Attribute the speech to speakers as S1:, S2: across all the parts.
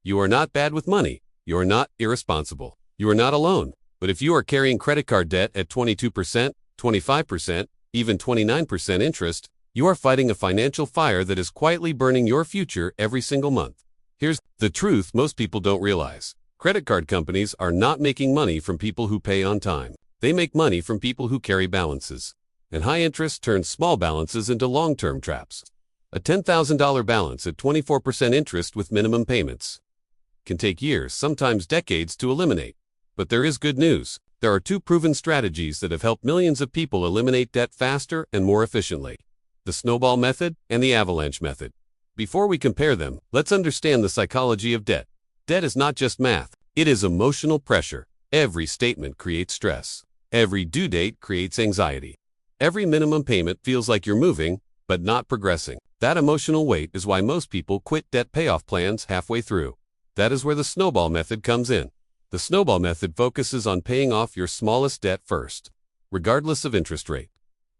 S1: You are not bad with money. You are not irresponsible. You are not alone. But if you are carrying credit card debt at 22%, 25%, even 29% interest, you are fighting a financial fire that is quietly burning your future every single month. Here's the truth most people don't realize. Credit card companies are not making money from people who pay on time. They make money from people who carry balances. And high interest turns small balances into long-term traps. A $10,000 balance at 24% interest with minimum payments can take years, sometimes decades, to eliminate. But there is good news. There are two proven strategies that have helped millions of people eliminate debt faster and more efficiently: the Snowball method and the Avalanche method. Before we compare them, let's understand the psychology of debt. Debt is not just math. It is emotional pressure. Every statement creates stress. Every due date creates anxiety. Every minimum payment feels like you're moving, but not progressing. That emotional weight is why most people quit debt payoff plans halfway through. That is where the Snowball method comes in. The Snowball method focuses on paying off your smallest debt first, regardless of interest rate.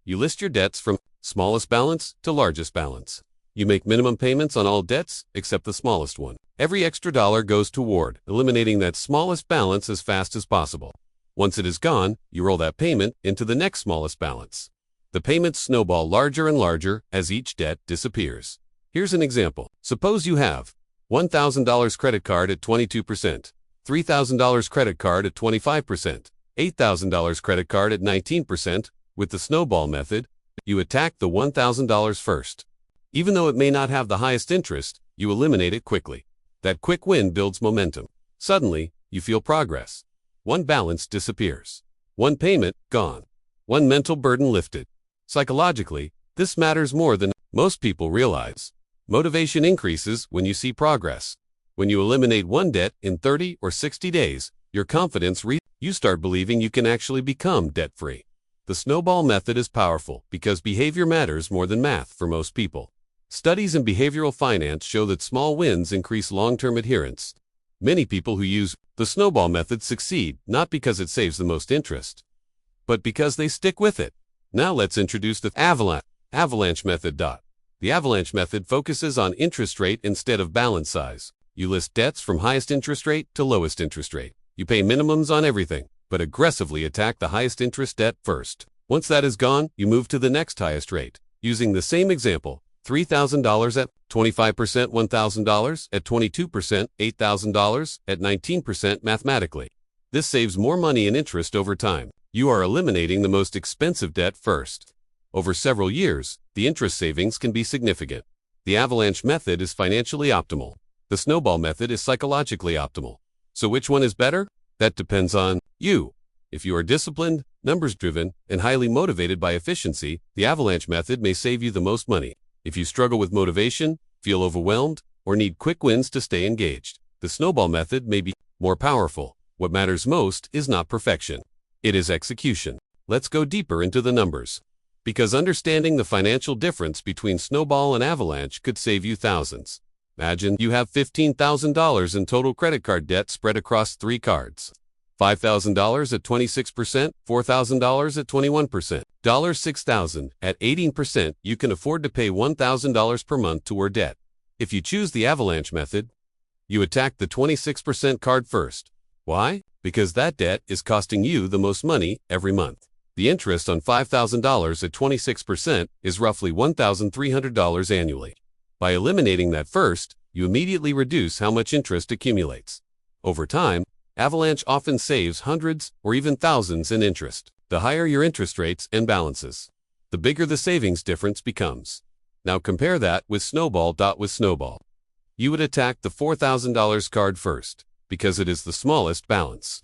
S1: You list your debts from smallest balance to largest balance. You make minimum payments on all debts except the smallest one. Every extra dollar goes toward eliminating that smallest balance as fast as possible. Once it is gone, you roll that payment into the next smallest balance. The payments snowball larger and larger as each debt disappears. Here's an example. Suppose you have $1,000 credit card at 22%, $3,000 credit card at 25%, $8,000 credit card at 19%. With the Snowball method, you attack the $1,000 first. Even though it may not have the highest interest, you eliminate it quickly. That quick win builds momentum. Suddenly, you feel progress. One balance disappears. One payment gone. One mental burden lifted. Psychologically, this matters more than most people realize. Motivation increases when you see progress. When you eliminate one debt in 30 or 60 days, your confidence you start believing you can actually become debt-free. The Snowball method is powerful because behavior matters more than math for most people. Studies in behavioral finance show that small wins increase long-term adherence. Many people who use the Snowball method succeed not because it saves the most interest, but because they stick with it. Now let's introduce the Avalanche method. The Avalanche method focuses on interest rate instead of balance size. You list debts from highest interest rate to lowest interest rate. You pay minimums on everything, but aggressively attack the highest interest debt first. Once that is gone, you move to the next highest rate. Using the same example, $3,000 at 25%, $1,000 at 22%, $8,000 at 19% mathematically. This saves more money in interest over time. You are eliminating the most expensive debt first. Over several years, the interest savings can be significant. The Avalanche method is financially optimal. The Snowball method is psychologically optimal. So which one is better? That depends on you. If you are disciplined, numbers-driven, and highly motivated by efficiency, the Avalanche method may save you the most money. If you struggle with motivation, feel overwhelmed, or need quick wins to stay engaged, the Snowball method may be more powerful. What matters most is not perfection. It is execution. Let's go deeper into the numbers. Because understanding the financial difference between Snowball and Avalanche could save you thousands. Imagine you have $15,000 in total credit card debt spread across 3 cards. $5,000 at 26%, $4,000 at 21%, $6,000 at 18%. You can afford to pay $1,000 per month toward debt. If you choose the Avalanche method, you attack the 26% card first. Why? Because that debt is costing you the most money every month. The interest on $5,000 at 26% is roughly $1,300 annually. By eliminating that first, you immediately reduce how much interest accumulates. Over time, Avalanche often saves hundreds or even thousands in interest. The higher your interest rates and balances, the bigger the savings difference becomes. Now compare that with Snowball. With Snowball, you would attack the $4,000 card first, because it is the smallest balance.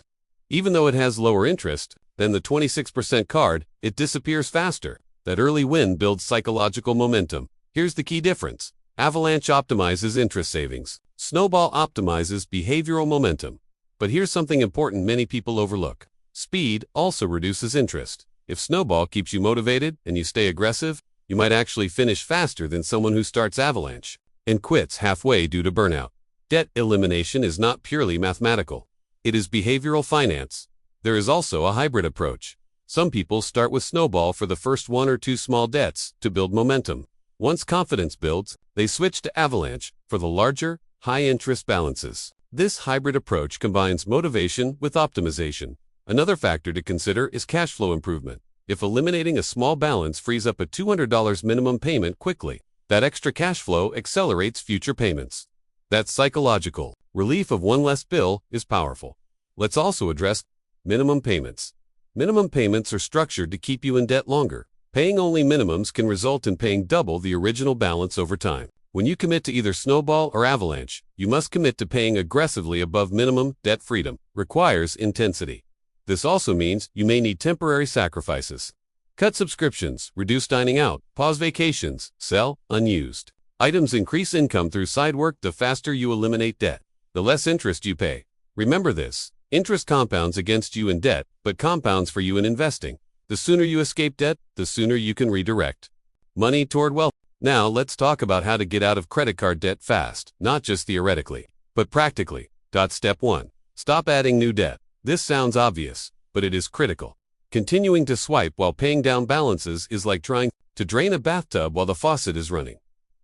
S1: Even though it has lower interest than the 26% card, it disappears faster. That early win builds psychological momentum. Here's the key difference. Avalanche optimizes interest savings. Snowball optimizes behavioral momentum. But here's something important many people overlook. Speed also reduces interest. If Snowball keeps you motivated and you stay aggressive, you might actually finish faster than someone who starts Avalanche and quits halfway due to burnout. Debt elimination is not purely mathematical. It is behavioral finance. There is also a hybrid approach. Some people start with Snowball for the first 1 or 2 small debts to build momentum. Once confidence builds, they switch to Avalanche for the larger, High-interest balances. This hybrid approach combines motivation with optimization. Another factor to consider is cash flow improvement. If eliminating a small balance frees up a $200 minimum payment quickly, that extra cash flow accelerates future payments. That's psychological. Relief of one less bill is powerful. Let's also address minimum payments. Minimum payments are structured to keep you in debt longer. Paying only minimums can result in paying double the original balance over time. When you commit to either Snowball or Avalanche, you must commit to paying aggressively above minimum. Debt freedom requires intensity. This also means you may need temporary sacrifices. Cut subscriptions, reduce dining out, pause vacations, sell unused items. Increase income through side work. The faster you eliminate debt, the less interest you pay. Remember this: interest compounds against you in debt, but compounds for you in investing. The sooner you escape debt, the sooner you can redirect money toward wealth. Now let's talk about how to get out of credit card debt fast, not just theoretically, but practically. Step 1. Stop adding new debt. This sounds obvious, but it is critical. Continuing to swipe while paying down balances is like trying to drain a bathtub while the faucet is running.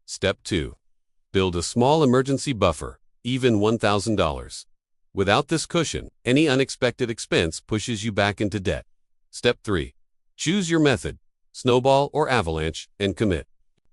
S1: Step 2. Build a small emergency buffer, even $1,000. Without this cushion, any unexpected expense pushes you back into debt. Step 3. Choose your method, Snowball or Avalanche, and commit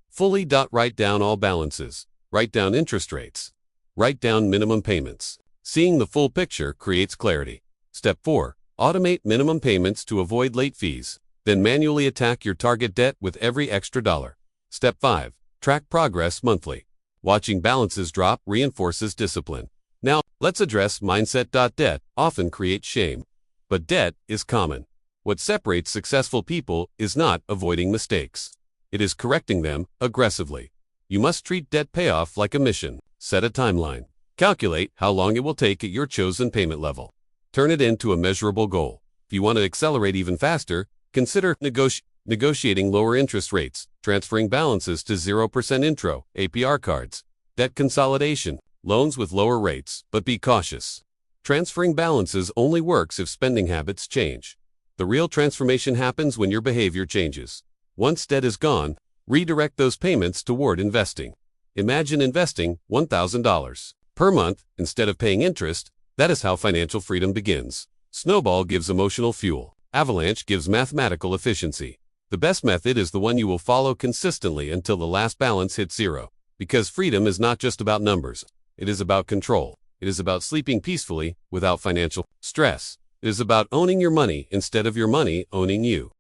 S1: fully. Write down all balances. Write down interest rates. Write down minimum payments. Seeing the full picture creates clarity. Step 4. Automate minimum payments to avoid late fees. Then manually attack your target debt with every extra dollar. Step 5. Track progress monthly. Watching balances drop reinforces discipline. Now, let's address mindset. Debt often creates shame, but debt is common. What separates successful people is not avoiding mistakes. It is correcting them aggressively. You must treat debt payoff like a mission. Set a timeline. Calculate how long it will take at your chosen payment level. Turn it into a measurable goal. If you want to accelerate even faster, consider negotiating lower interest rates, transferring balances to 0% intro, APR cards, debt consolidation, loans with lower rates, but be cautious. Transferring balances only works if spending habits change. The real transformation happens when your behavior changes. Once debt is gone, redirect those payments toward investing. Imagine investing $1,000 per month instead of paying interest. That is how financial freedom begins. Snowball gives emotional fuel. Avalanche gives mathematical efficiency. The best method is the one you will follow consistently until the last balance hits zero. Because freedom is not just about numbers. It is about control. It is about sleeping peacefully without financial stress. It is about owning your money instead of your money owning you.